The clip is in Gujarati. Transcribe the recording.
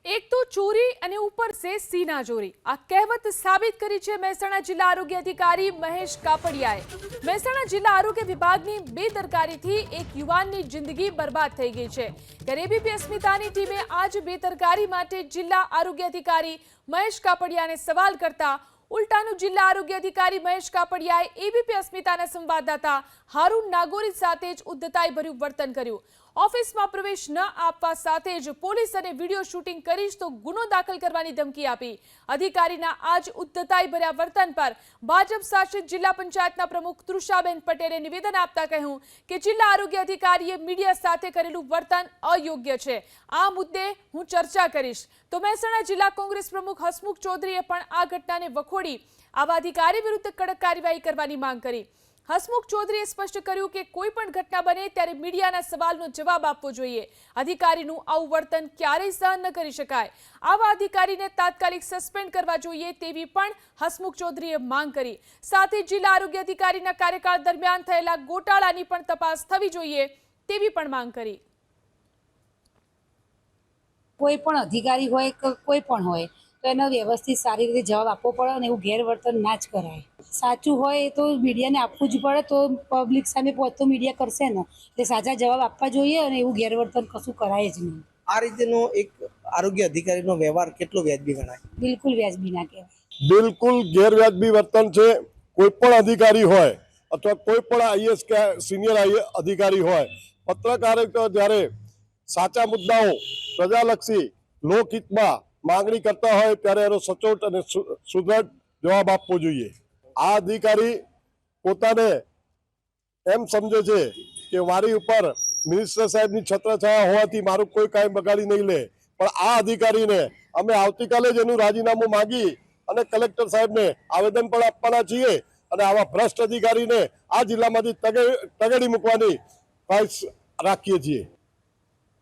एक तो चोरी અને ઉપર से सीना ચોરી આ કહેવત સાબિત કરી છે મહેસાણા જિલ્લા આરોગ્ય અધિકારી મહેશ કાપડિયાએ। મહેસાણા જિલ્લા આરોગ્ય વિભાગની બેદરકારીથી એક યુવાનની જિંદગી બરબાદ થઈ ગઈ છે। ત્યારે એબીપી અસ્મિતાની ટીમે આજ બેદરકારી માટે જિલ્લા આરોગ્ય અધિકારી મહેશ કાપડિયાને સવાલ કરતા ઉલટાનું જિલ્લા આરોગ્ય અધિકારી મહેશ કાપડિયાએ એબીપી અસ્મિતાના સંવાદદાતા હારૂન નાગોરી સાથે જ ઉદ્ધતાઈભર્યું વર્તન કર્યું। ઓફિસમાં પ્રવેશ ન આપવા સાથે જ પોલીસ અને વિડીયો શૂટિંગ કરીશ તો ગુનો દાખલ કરવાની ધમકી આપી। અધિકારીના આજ ઉદ્ધતાઈભર્યા વર્તન પર ભાજપ શાસિત જિલ્લા પંચાયતના પ્રમુખ તૃષાબેન પટેલે નિવેદન આપતા કહ્યું કે જિલ્લા આરોગ્ય અધિકારીએ મીડિયા સાથે કરેલું વર્તન અયોગ્ય છે। આ મુદ્દે હું ચર્ચા કરીશ। તો મહેસાણા જિલ્લા કોંગ્રેસ પ્રમુખ હસમુખ ચૌધરીએ પણ આ ઘટનાને વખોડી આવા અધિકારી વિરુદ્ધ કડક કાર્યવાહી કરવાની માંગ કરી। હસમુખ ચૌધરીએ સ્પષ્ટ કર્યું કે કોઈ પણ ઘટના બને ત્યારે મીડિયાના સવાલનો જવાબ આપવો જોઈએ। અધિકારીનું આવું વર્તન ક્યારેય સહન ન કરી શકાય। આવા અધિકારીને તાત્કાલિક સસ્પેન્ડ કરવા જોઈએ તેવી પણ હસમુખ ચૌધરીએ માંગ કરી। સાથે જિલ્લા આરોગ્ય અધિકારીના કાર્યકાળ દરમિયાન થયેલા ગોટાળાની પણ તપાસ થવી જોઈએ તેવી પણ માંગ કરી। કોઈ પણ અધિકારી હોય કે કોઈ પણ હોય તો એનો વ્યવસ્થિત સારી રીતે જવાબ આપવો પડે અને એવું ગેરવર્તન ના જ કરાય। સાચું હોય એ તો મીડિયાને આપવું જ પડે, તો પબ્લિક સામે પહોંચતો મીડિયા કરશે ને એટલે સાચા જવાબ આપવા જોઈએ અને એવું ગેરવર્તન કશું કરાય જ નહીં। આ રીતેનો એક આરોગ્ય અધિકારીનો વ્યવહાર કેટલો વ્યાજબી ગણાય? બિલકુલ વ્યાજબી ના કહેવાય। બિલકુલ ગેરવ્યાજબી વર્તન છે। કોઈ પણ અધિકારી હોય અથવા કોઈ પણ આઈએએસ કે સિનિયર અધિકારી હોય, પત્રકારો જ્યારે સાચા મુદ્દાઓ પ્રજાલક્ષી લોકહિતમાં માંગણી કરતા હોય ત્યારે એનો સચોટ અને સુદૃઢ જવાબ આપવો જોઈએ। આ અધિકારી પોતાને એમ સમજે છે કે મારી ઉપર મિનિસ્ટર સાહેબની છત્રછાયા હોવાથી મારું કોઈ કાંઈ બગાડી નહીં લે, પણ આ અધિકારીને અમે આવતીકાલે જ એનું રાજીનામું માંગી અને કલેક્ટર સાહેબને આવેદન પણ આપવાના છીએ અને આવા ભ્રષ્ટ અધિકારીને આ જિલ્લામાંથી તગેડી મૂકવાની ખ્વાહિશ રાખીએ છીએ।